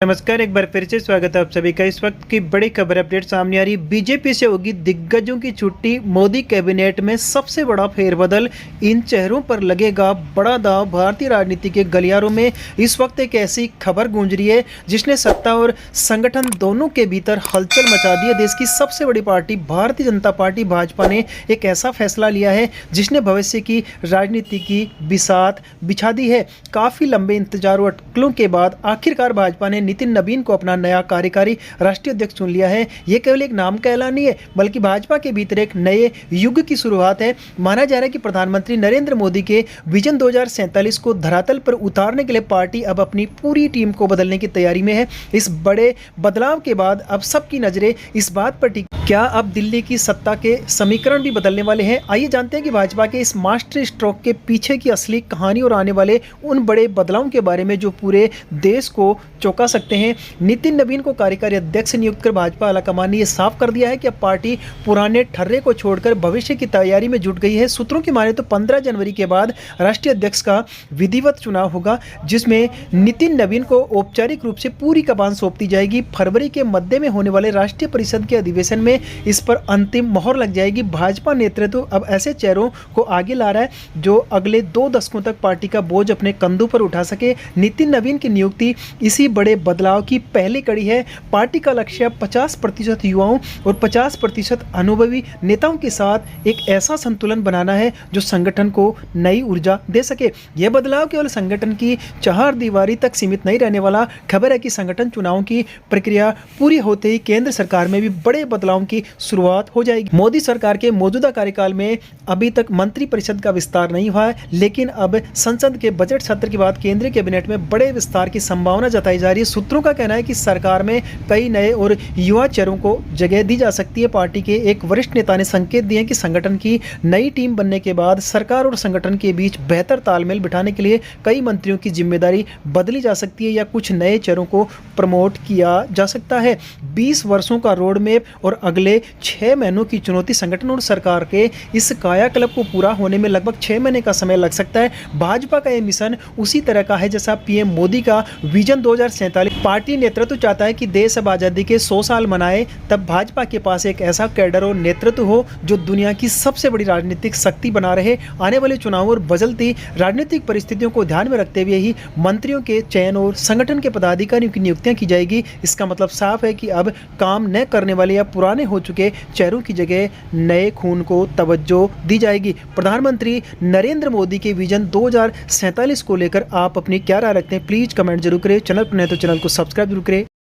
नमस्कार, एक बार फिर से स्वागत है आप सभी का। इस वक्त की बड़ी खबर अपडेट सामने आ रही। बीजेपी से होगी दिग्गजों की छुट्टी, मोदी कैबिनेट में सबसे बड़ा फेरबदल, इन चेहरों पर लगेगा बड़ा दांव। भारतीय राजनीति के गलियारों में इस वक्त एक ऐसी खबर गूंज रही है जिसने सत्ता और संगठन दोनों के भीतर हलचल मचा दी है। देश की सबसे बड़ी पार्टी भारतीय जनता पार्टी भाजपा ने एक ऐसा फैसला लिया है जिसने भविष्य की राजनीति की बिसात बिछा दी है। काफी लंबे इंतजार और अटकलों के बाद आखिरकार भाजपा ने नितिन नवीन को अपना नया कार्यकारी राष्ट्रीय अध्यक्ष चुन लिया है। यह केवल एक नाम का ऐलान नहीं है, बल्कि भाजपा के भीतर एक नए युग की शुरुआत है। माना जा रहा है कि प्रधानमंत्री नरेंद्र मोदी के विजन 2047 को धरातल पर उतारने के लिए पार्टी अब अपनी पूरी टीम को बदलने की तैयारी में है। इस बड़े बदलाव के बाद अब सबकी नजरें इस बात पर टिकी, क्या अब दिल्ली की सत्ता के समीकरण भी बदलने वाले हैं। आइए जानते हैं कि भाजपा के इस मास्टर स्ट्रोक के पीछे की असली कहानी और आने वाले उन बड़े बदलावों के बारे में जो पूरे देश को चौंका सकते हैं। नितिन नवीन को कार्यकारी अध्यक्ष नियुक्त कर भाजपा आलाकमान ने यह साफ कर दिया है कि अब पार्टी पुराने ठर्रे को छोड़कर भविष्य की तैयारी में जुट गई है। सूत्रों की माने तो 15 जनवरी के बाद राष्ट्रीय अध्यक्ष का विधिवत चुनाव होगा, जिसमें नितिन नवीन को औपचारिक रूप से पूरी कमान सौंप दी जाएगी। फरवरी के मध्य में होने वाले राष्ट्रीय परिषद के अधिवेशन में इस पर अंतिम मोहर लग जाएगी। भाजपा नेतृत्व अब ऐसे चेहरों को आगे ला रहा है जो अगले 2 दशकों तक पार्टी का बोझ अपने कंधों पर उठा सके। नितिन नवीन की नियुक्ति इसी बड़े बदलाव की पहली कड़ी है। पार्टी का लक्ष्य 50% युवाओं और 50% अनुभवी नेताओं के साथ एक ऐसा संतुलन बनाना है जो संगठन को नई ऊर्जा दे सके। यह बदलाव केवल संगठन की चहारदीवारी तक सीमित नहीं रहने वाला। खबर है कि संगठन चुनावों की प्रक्रिया पूरी होते ही केंद्र सरकार में भी बड़े बदलावों की शुरुआत हो जाएगी। मोदी सरकार के मौजूदा कार्यकाल में अभी तक मंत्रिपरिषद का विस्तार नहीं हुआ है, लेकिन अब संसद के बजट सत्र के बाद केंद्रीय कैबिनेट में बड़े विस्तार की संभावना जताई जा रही है। सूत्रों का कहना है कि सरकार में कई नए और युवा चेहरों को जगह दी जा सकती है। पार्टी के एक वरिष्ठ नेता ने संकेत दिए कि संगठन की नई टीम बनने के बाद सरकार और संगठन के बीच बेहतर तालमेल बिठाने के लिए कई मंत्रियों की जिम्मेदारी बदली जा सकती है या कुछ नए चेहरों को प्रमोट किया जा सकता है। 20 वर्षों का रोड मैप और अगले 6 महीनों की चुनौती, संगठन और सरकार के इस कायाकल्प को पूरा होने में लगभग 6 महीने का समय लग सकता है। भाजपा का यह मिशन उसी तरह का है जैसा पीएम मोदी का विजन 2047। पार्टी नेतृत्व चाहता है कि देश अब आजादी के 100 साल मनाए, तब भाजपा के पास एक ऐसा कैडर और नेतृत्व हो जो दुनिया की सबसे बड़ी राजनीतिक शक्ति बना रहे। आने वाले चुनावों और बदलती राजनीतिक परिस्थितियों को ध्यान में रखते हुए ही मंत्रियों के चयन और संगठन के पदाधिकारियों की नियुक्तियां की जाएगी। इसका मतलब साफ है कि अब काम न करने वाले या पुराने हो चुके चेहरों की जगह नए खून को तवज्जो दी जाएगी। प्रधानमंत्री नरेंद्र मोदी के विजन 2047 को लेकर आप अपनी क्या राय रखते हैं, प्लीज कमेंट जरूर करें। चैनल पर नए तो चैनल को सब्सक्राइब जरूर करें।